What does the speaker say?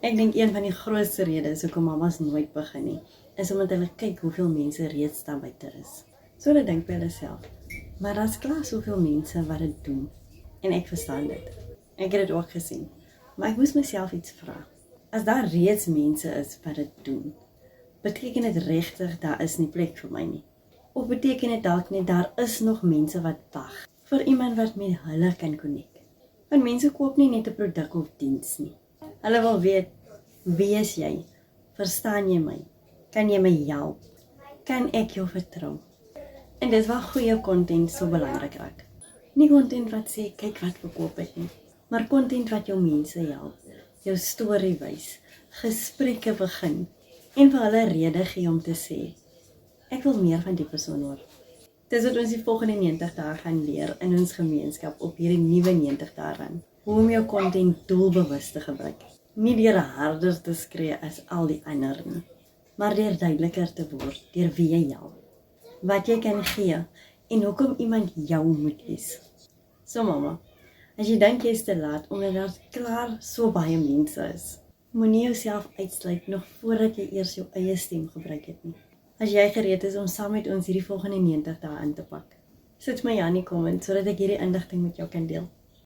Ek dink een van die grootste redes hoekom mamas nooit begin nie, is omdat hulle kyk hoeveel mense reeds daar buite is. So hulle dink by hulle self, maar daar's klaar soveel mense wat dit doen. En ek verstaan dit. Ek het dit ook gesien. Maar ek moes myself iets vra. As daar reeds mense is wat dit doen, beteken dit regtig daar is nie plek vir my nie? Of beteken dit dalk net daar is nog mense wat wag vir iemand wat met hulle kan connect? Want mense koop nie net 'n produk of diens nie. Hulle wil weet, wie is jy? Verstaan jy my? Kan jy my help? Kan ek jou vertrou? En dis waar goeie content so belangrik raak. Nie content wat sê, kyk wat verkoop ek nie, maar content wat jou mense help, jou storie wys, gesprekke begin, en vir hulle rede gee om te sê, ek wil meer van die persoon hoor. Dis wat ons die volgende 90 dae gaan leer in ons gemeenskap op hierdie nuwe 90 dae run. Hoe om jou content doelbewus te gebruik. Nie deur harder te skree as al die ander nie, maar deur duideliker te word, deur wie jy help, wat jy kan gee, en hoekom iemand jou moet kies. So mama, as jy dink jy is te laat, omdat daar klaar so baie mense is, moenie jouself uitsluit nog voordat jy eers jou eie stem gebruik het nie. As jy gereed is om saam met ons hierdie volgende 90 dae in te pak, sit my aan die comment, sodat ek hierdie inligting met jou kan deel.